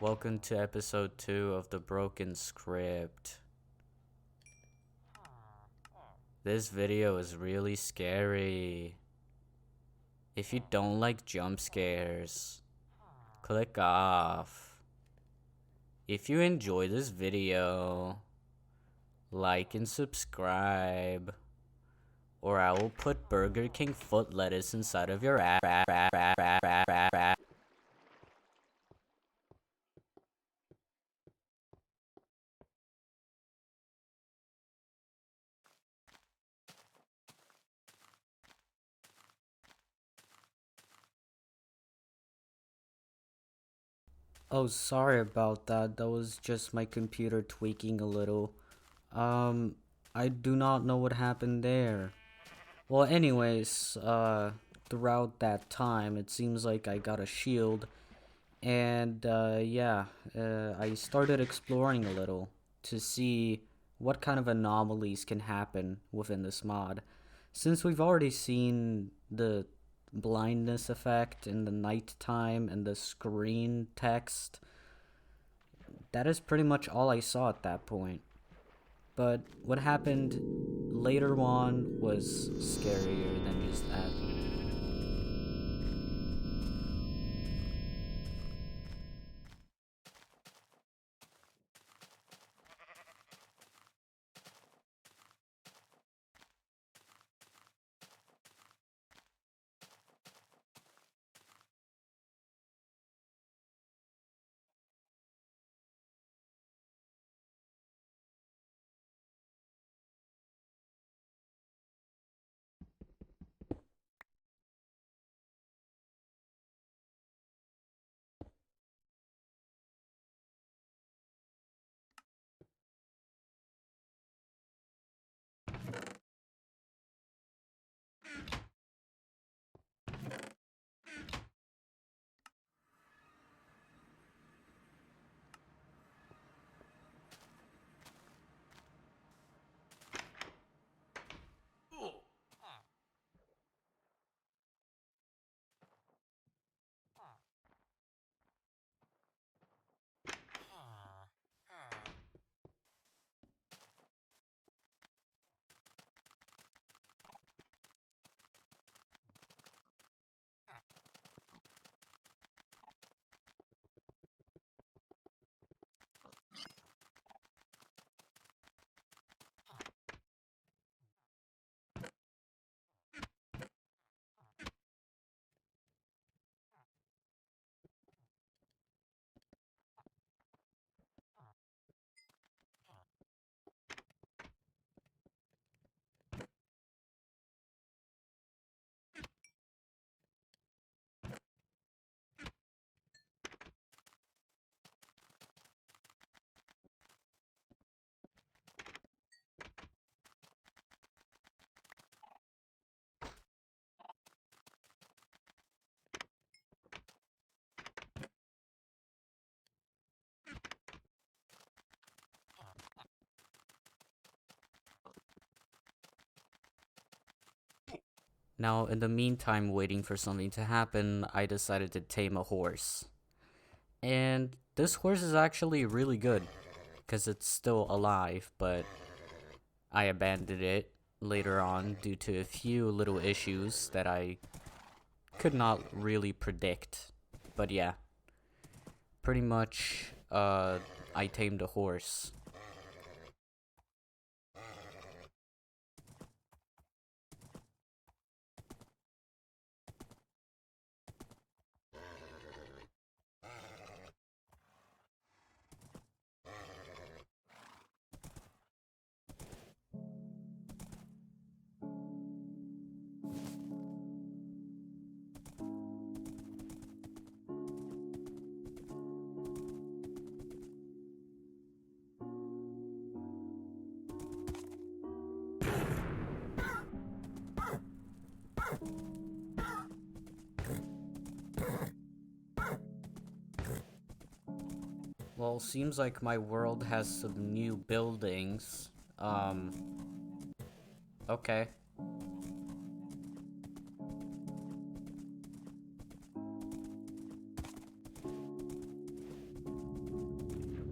Welcome to episode 2 of the Broken Script. This video is really scary. If you don't like jump scares, click off. If you enjoy this video, like and subscribe, or I will put Burger King foot lettuce inside of your ass. Oh, sorry about that. That was just my computer tweaking a little. Um, I do not know what happened there. Well, anyways, throughout that time, it seems like I got a shield, and, I started exploring a little to see what kind of anomalies can happen within this mod. Since we've already seen the blindness effect in the nighttime and the screen text, that is pretty much all I saw at that point. But what happened later on was scarier than just that. Now, in the meantime, waiting for something to happen, I decided to tame a horse. And this horse is actually really good, because it's still alive, but I abandoned it later on due to a few little issues that I could not really predict. But yeah, pretty much, I tamed a horse. Well, seems like my world has some new buildings. Okay.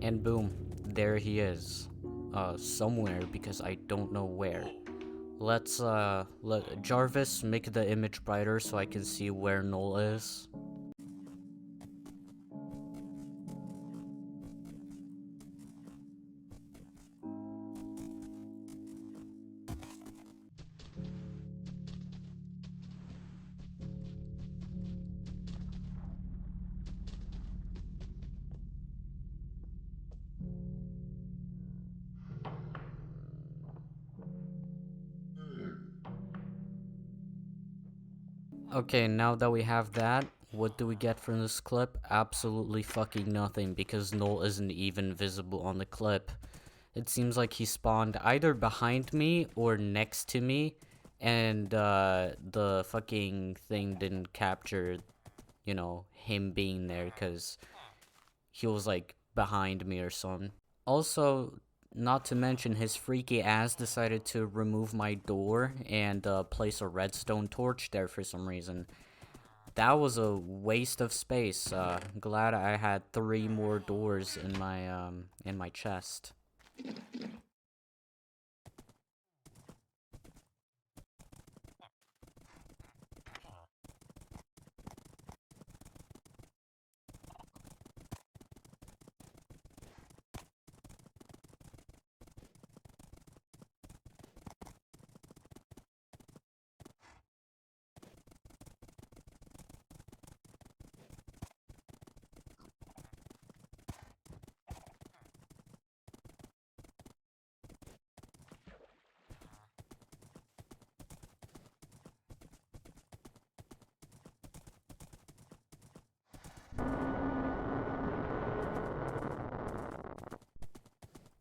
And boom, there he is. Somewhere, because I don't know where. Let's, let Jarvis make the image brighter so I can see where Noel is. Okay, now that we have that, what do we get from this clip? Absolutely fucking nothing, because Noel isn't even visible on the clip. It seems like he spawned either behind me or next to me, and the fucking thing didn't capture, you know, him being there, because he was like behind me or something. Also, not to mention, his freaky ass decided to remove my door and place a redstone torch there for some reason. That was a waste of space. Glad I had 3 more doors in my chest.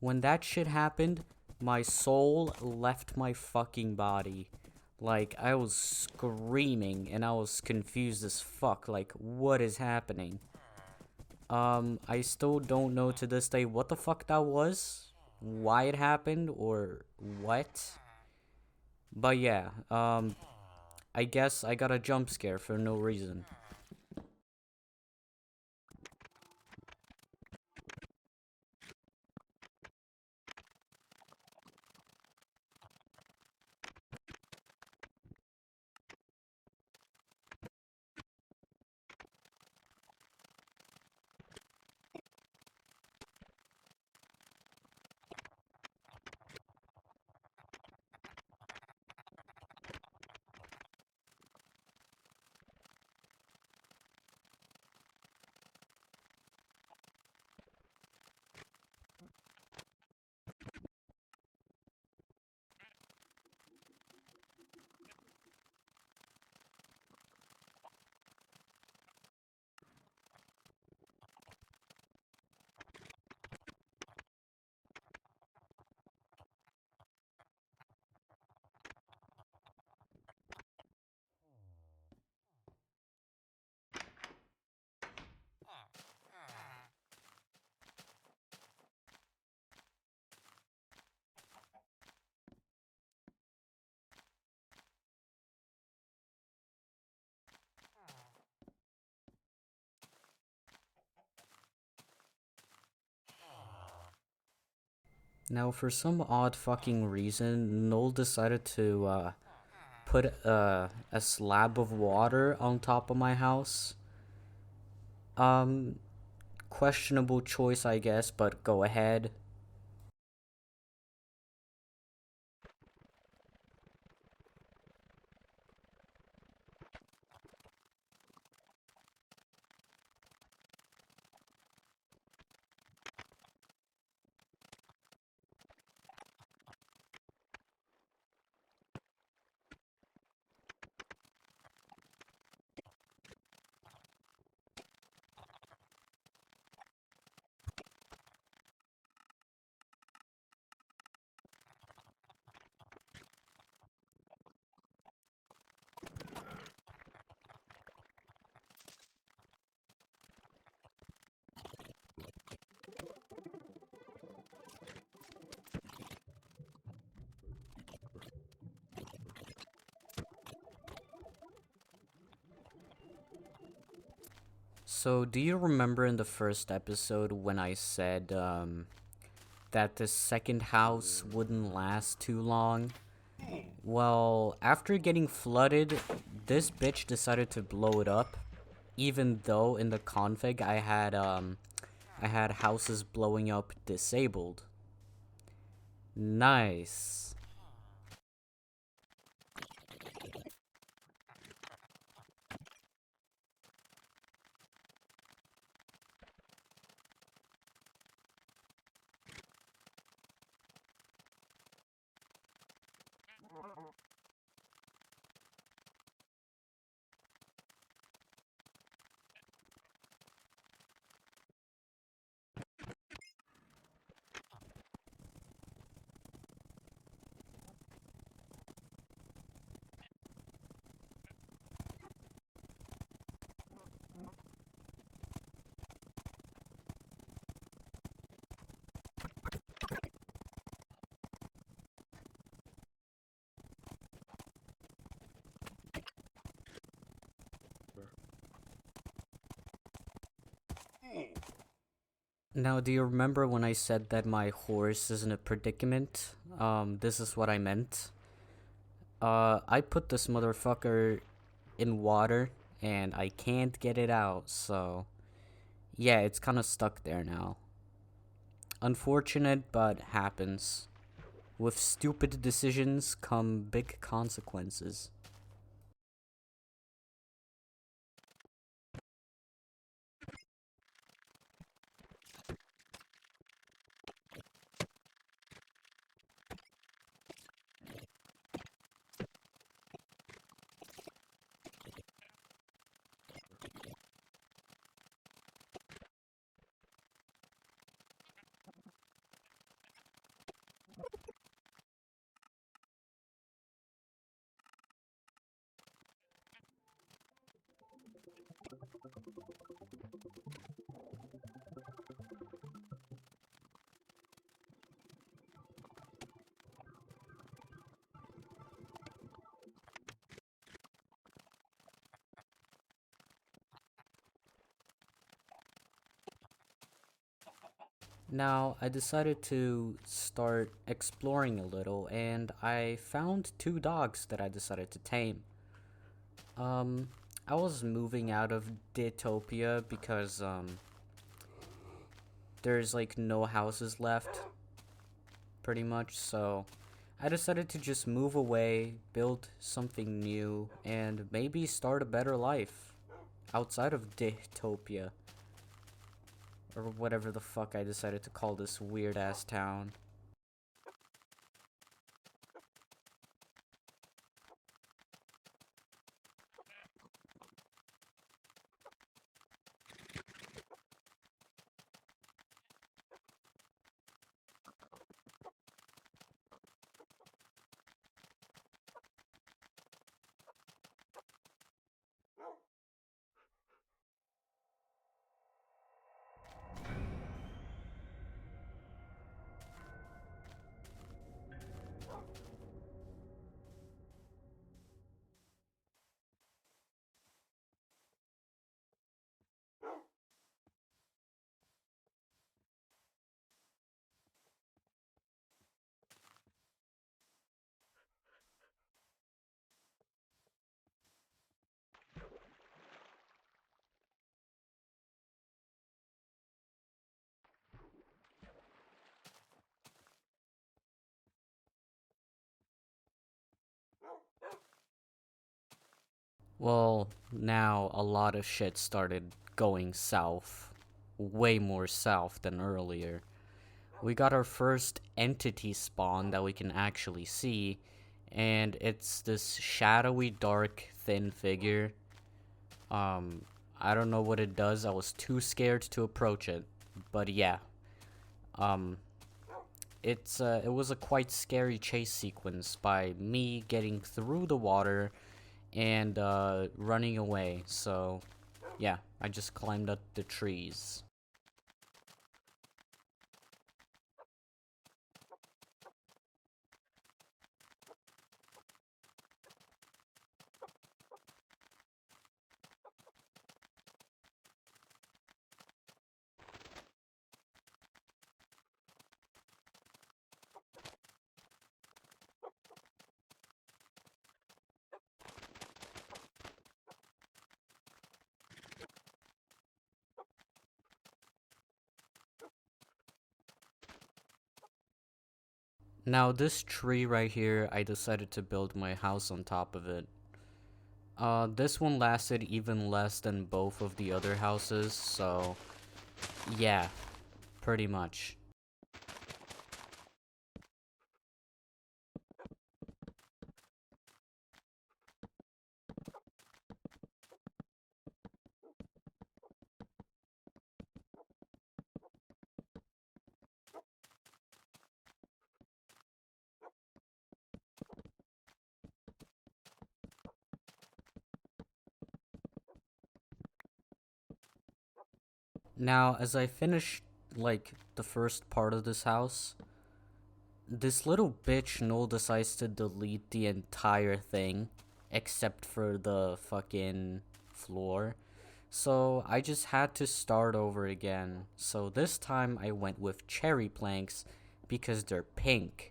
When that shit happened, my soul left my fucking body. Like, I was screaming and I was confused as fuck. Like, what is happening? I still don't know to this day what the fuck that was, why it happened, or what. But yeah, I guess I got a jump scare for no reason. Now, for some odd fucking reason, Noel decided to, put, a slab of water on top of my house. Um, Questionable choice, I guess, but go ahead. So, do you remember in the first episode when I said, that the second house wouldn't last too long? Well, after getting flooded, this bitch decided to blow it up, even though in the config I had houses blowing up disabled. Nice. Now, do you remember when I said that my horse is in a predicament? This is what I meant. I put this motherfucker in water and I can't get it out, so yeah, it's kind of stuck there now. Unfortunate, but happens. With stupid decisions come big consequences. Now, I decided to start exploring a little, and I found two dogs that I decided to tame. Um, I was moving out of Ditopia because, there's like no houses left, pretty much, so I decided to just move away, build something new, and maybe start a better life outside of Ditopia. Or whatever the fuck I decided to call this weird ass town. Well, now a lot of shit started going south. Way more south than earlier. We got our first entity spawn that we can actually see, and it's this shadowy, dark, thin figure. I don't know what it does. I was too scared to approach it. But yeah. Um, it was a quite scary chase sequence by me getting through the water and running away. So yeah, I just climbed up the trees. Now this tree right here, I decided to build my house on top of it. This one lasted even less than both of the other houses, so yeah, pretty much. Now, as I finish, like, the first part of this house, this little bitch Null decides to delete the entire thing, except for the fucking floor. So I just had to start over again. So this time I went with cherry planks because they're pink.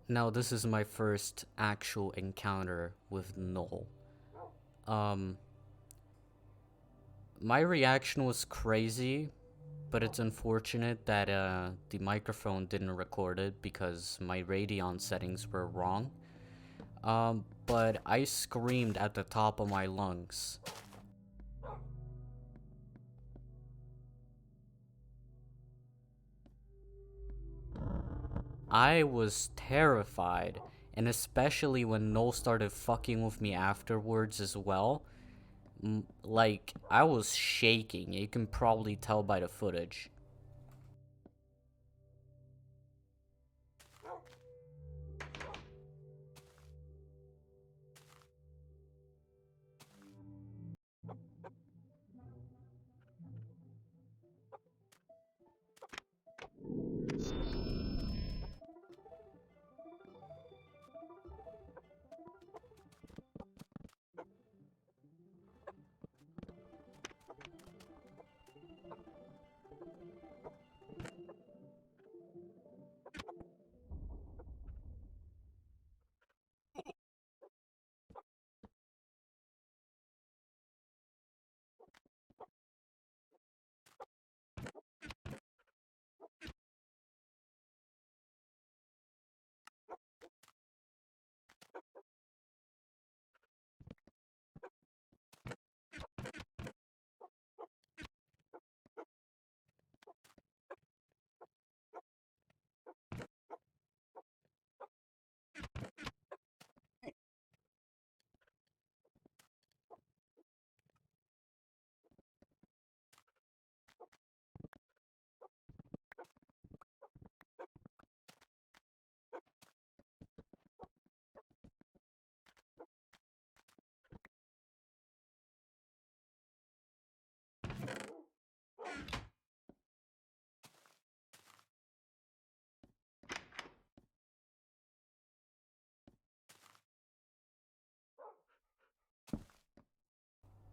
Now this is my first actual encounter with Null. Um, my reaction was crazy, but it's unfortunate that the microphone didn't record it because my Radeon settings were wrong. But I screamed at the top of my lungs. I was terrified, and especially when Null started fucking with me afterwards as well. Like, I was shaking. You can probably tell by the footage.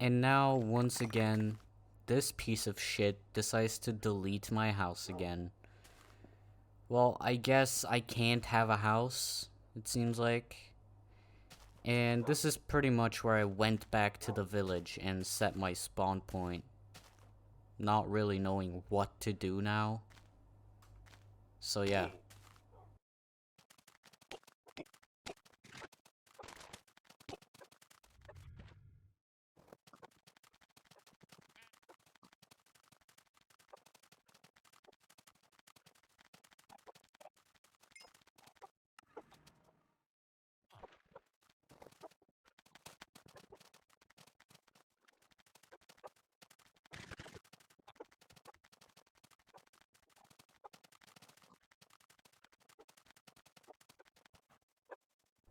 And now, once again, this piece of shit decides to delete my house again. Well, I guess I can't have a house, it seems like. And this is pretty much where I went back to the village and set my spawn point. Not really knowing what to do now. So yeah.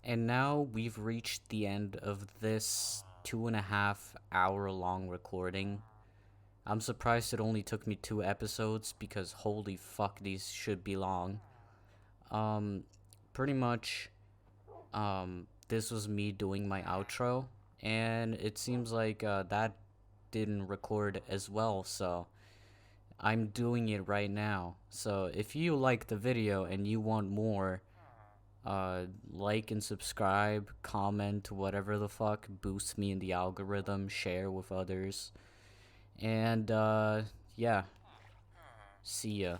And now we've reached the end of this 2.5 hour long recording. I'm surprised it only took me 2 episodes because holy fuck, these should be long. Pretty much, this was me doing my outro, and it seems like that didn't record as well, so I'm doing it right now. So if you like the video and you want more, like and subscribe, comment, whatever the fuck, boost me in the algorithm, share with others, and yeah, see ya.